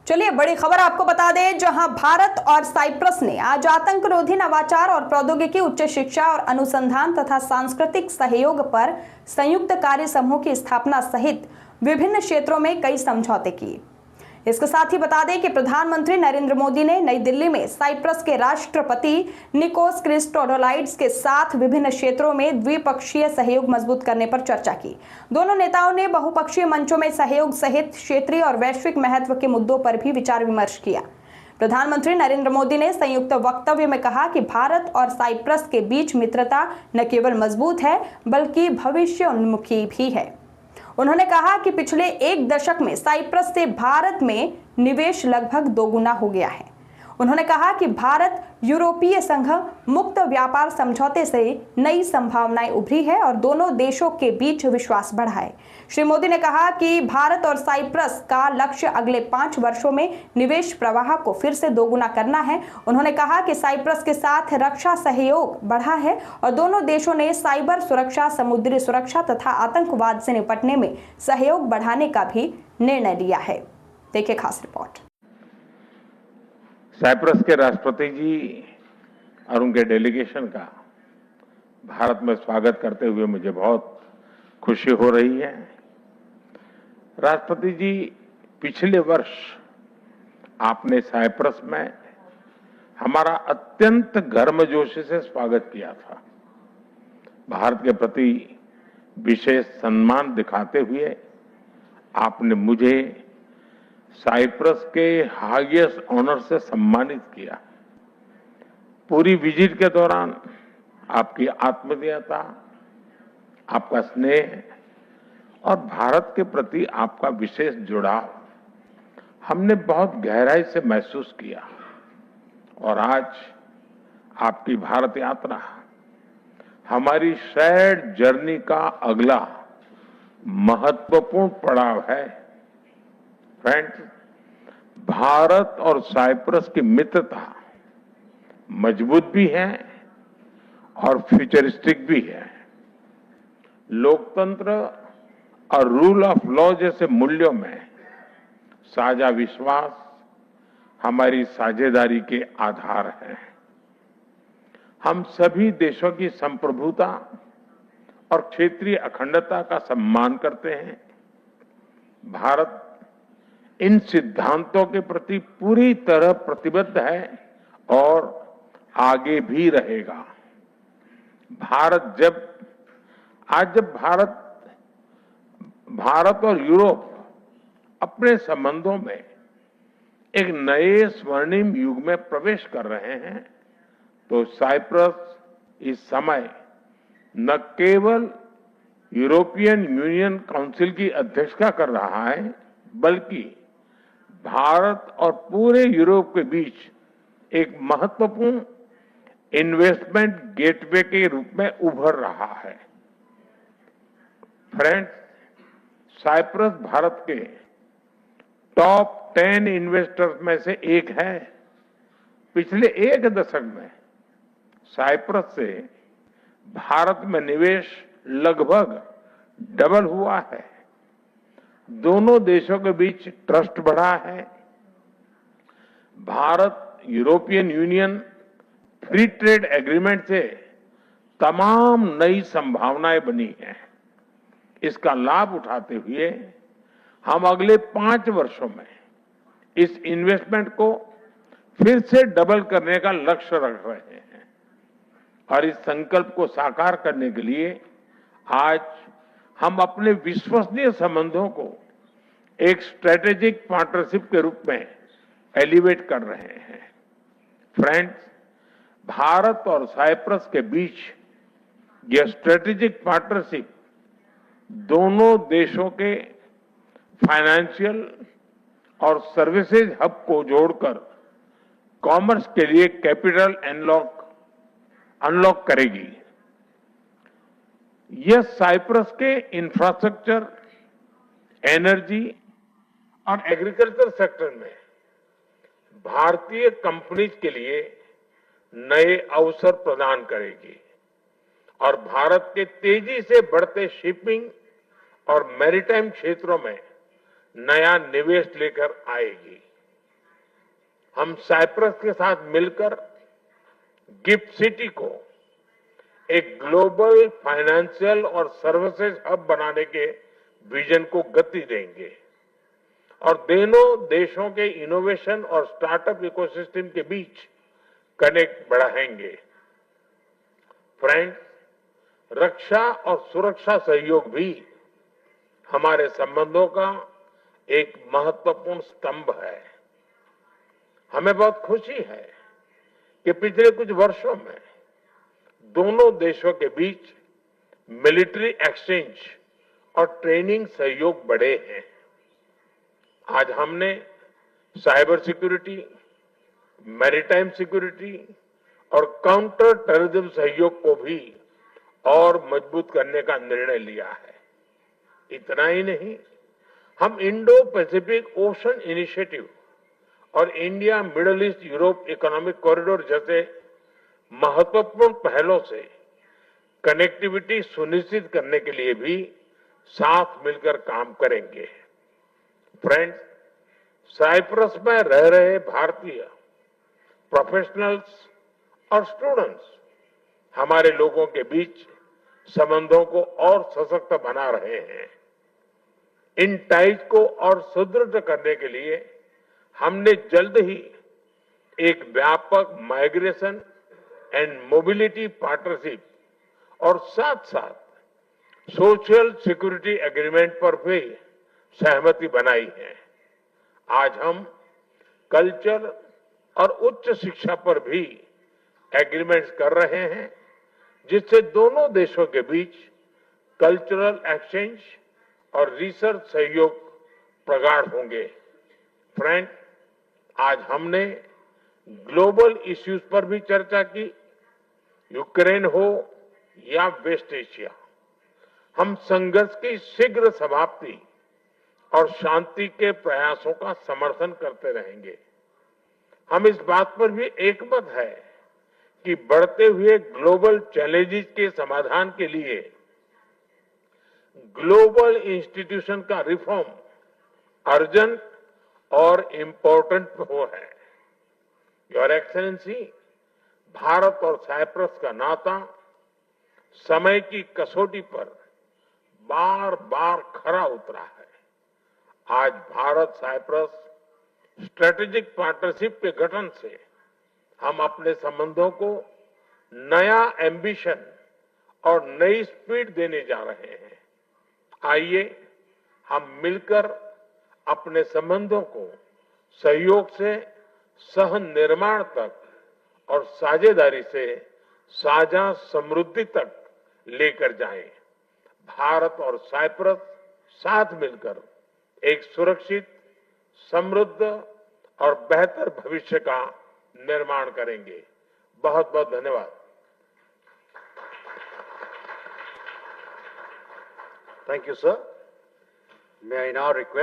चलिए बड़ी खबर आपको बता दें, जहां भारत और साइप्रस ने आज आतंकरोधी नवाचार और प्रौद्योगिकी, उच्च शिक्षा और अनुसंधान तथा सांस्कृतिक सहयोग पर संयुक्त कार्य समूह की स्थापना सहित विभिन्न क्षेत्रों में कई समझौते किए। इसके साथ ही बता दें कि प्रधानमंत्री नरेंद्र मोदी ने नई दिल्ली में साइप्रस के राष्ट्रपति निकोस क्रिस्टोडोलाइड्स के साथ विभिन्न क्षेत्रों में द्विपक्षीय सहयोग मजबूत करने पर चर्चा की। दोनों नेताओं ने बहुपक्षीय मंचों में सहयोग सहित क्षेत्रीय और वैश्विक महत्व के मुद्दों पर भी विचार विमर्श किया। प्रधानमंत्री नरेंद्र मोदी ने संयुक्त वक्तव्य में कहा कि भारत और साइप्रस के बीच मित्रता न केवल मजबूत है बल्कि भविष्योन्मुखी भी है। उन्होंने कहा कि पिछले एक दशक में साइप्रस से भारत में निवेश लगभग दोगुना हो गया है। उन्होंने कहा कि भारत यूरोपीय संघ मुक्त व्यापार समझौते से नई संभावनाएं उभरी है और दोनों देशों के बीच विश्वास बढ़ा है। श्री मोदी ने कहा कि भारत और साइप्रस का लक्ष्य अगले 5 वर्षों में निवेश प्रवाह को फिर से दोगुना करना है। उन्होंने कहा कि साइप्रस के साथ रक्षा सहयोग बढ़ा है और दोनों देशों ने साइबर सुरक्षा, समुद्री सुरक्षा तथा आतंकवाद से निपटने में सहयोग बढ़ाने का भी निर्णय लिया है। देखिए खास रिपोर्ट। साइप्रस के राष्ट्रपति जी और उनके डेलीगेशन का भारत में स्वागत करते हुए मुझे बहुत खुशी हो रही है। राष्ट्रपति जी, पिछले वर्ष आपने साइप्रस में हमारा अत्यंत गर्मजोशी से स्वागत किया था। भारत के प्रति विशेष सम्मान दिखाते हुए आपने मुझे साइप्रस के हाईएस्ट ऑनर से सम्मानित किया। पूरी विजिट के दौरान आपकी आत्मीयता, आपका स्नेह और भारत के प्रति आपका विशेष जुड़ाव हमने बहुत गहराई से महसूस किया। और आज आपकी भारत यात्रा हमारी शेयर्ड जर्नी का अगला महत्वपूर्ण पड़ाव है। फ्रेंड्स, भारत और साइप्रस की मित्रता मजबूत भी है और फ्यूचरिस्टिक भी है। लोकतंत्र और रूल ऑफ लॉ जैसे मूल्यों में साझा विश्वास हमारी साझेदारी के आधार है। हम सभी देशों की संप्रभुता और क्षेत्रीय अखंडता का सम्मान करते हैं। भारत इन सिद्धांतों के प्रति पूरी तरह प्रतिबद्ध है और आगे भी रहेगा। जब भारत और यूरोप अपने संबंधों में एक नए स्वर्णिम युग में प्रवेश कर रहे हैं, तो साइप्रस इस समय न केवल यूरोपियन यूनियन काउंसिल की अध्यक्षता कर रहा है, बल्कि भारत और पूरे यूरोप के बीच एक महत्वपूर्ण इन्वेस्टमेंट गेटवे के रूप में उभर रहा है। फ्रेंड्स, साइप्रस भारत के टॉप 10 इन्वेस्टर्स में से एक है। पिछले एक दशक में साइप्रस से भारत में निवेश लगभग डबल हुआ है। दोनों देशों के बीच ट्रस्ट बढ़ा है। Bharat European union free trade agreement से तमाम नई संभावनाएं बनी हैं। इसका लाभ उठाते हुए हम अगले 5 वर्षों में इस इन्वेस्टमेंट को फिर से डबल करने का लक्ष्य रख रहे हैं। और इस संकल्प को साकार करने के लिए आज हम अपने विश्वसनीय संबंधों को एक स्ट्रेटेजिक पार्टनरशिप के रूप में एलिवेट कर रहे हैं। फ्रेंड्स, भारत और साइप्रस के बीच यह स्ट्रेटेजिक पार्टनरशिप दोनों देशों के फाइनेंशियल और सर्विसेज हब को जोड़कर कॉमर्स के लिए कैपिटल अनलॉक करेगी। यह साइप्रस के इंफ्रास्ट्रक्चर, एनर्जी और एग्रीकल्चर सेक्टर में भारतीय कंपनीज के लिए नए अवसर प्रदान करेगी और भारत के तेजी से बढ़ते शिपिंग और मैरीटाइम क्षेत्रों में नया निवेश लेकर आएगी। हम साइप्रस के साथ मिलकर गिफ्ट सिटी को एक ग्लोबल फाइनेंशियल और सर्विसेज हब बनाने के विजन को गति देंगे और दोनों देशों के इनोवेशन और स्टार्टअप इकोसिस्टम के बीच कनेक्ट बढ़ाएंगे। फ्रेंड्स, रक्षा और सुरक्षा सहयोग भी हमारे संबंधों का एक महत्वपूर्ण स्तंभ है। हमें बहुत खुशी है कि पिछले कुछ वर्षों में दोनों देशों के बीच मिलिट्री एक्सचेंज और ट्रेनिंग सहयोग बढ़े हैं। आज हमने साइबर सिक्योरिटी, मैरीटाइम सिक्योरिटी और काउंटर टेररिज्म सहयोग को भी और मजबूत करने का निर्णय लिया है। इतना ही नहीं, हम इंडो पैसिफिक ओशन इनिशिएटिव और India middle east Europe economic corridor जैसे महत्वपूर्ण पहलों से कनेक्टिविटी सुनिश्चित करने के लिए भी साथ मिलकर काम करेंगे। फ्रेंड्स, साइप्रस में रह रहे भारतीय प्रोफेशनल्स और स्टूडेंट्स हमारे लोगों के बीच संबंधों को और सशक्त बना रहे हैं। इन टाइज को और सुदृढ़ करने के लिए हमने जल्द ही एक व्यापक माइग्रेशन एंड मोबिलिटी पार्टनरशिप और साथ साथ सोशल सिक्योरिटी एग्रीमेंट पर भी सहमति बनाई है। आज हम कल्चर और उच्च शिक्षा पर भी एग्रीमेंट्स कर रहे हैं, जिससे दोनों देशों के बीच कल्चरल एक्सचेंज और रिसर्च सहयोग प्रगाढ़ होंगे। फ्रेंड, आज हमने ग्लोबल इश्यूज पर भी चर्चा की। यूक्रेन हो या वेस्ट एशिया, हम संघर्ष की शीघ्र समाप्ति और शांति के प्रयासों का समर्थन करते रहेंगे। हम इस बात पर भी एकमत है कि बढ़ते हुए ग्लोबल चैलेंजेस के समाधान के लिए ग्लोबल इंस्टीट्यूशन का रिफॉर्म अर्जेंट और इम्पोर्टेंट हो है। योर एक्सेलेंसी, भारत और साइप्रस का नाता समय की कसौटी पर बार बार खरा उतरा है। आज भारत साइप्रस स्ट्रेटेजिक पार्टनरशिप के गठन से हम अपने संबंधों को नया एम्बिशन और नई स्पीड देने जा रहे हैं। आइए हम मिलकर अपने संबंधों को सहयोग से सह निर्माण तक और साझेदारी से साझा समृद्धि तक लेकर जाएं। भारत और साइप्रस साथ मिलकर एक सुरक्षित, समृद्ध और बेहतर भविष्य का निर्माण करेंगे। बहुत बहुत धन्यवाद। Thank you, sir. May I now request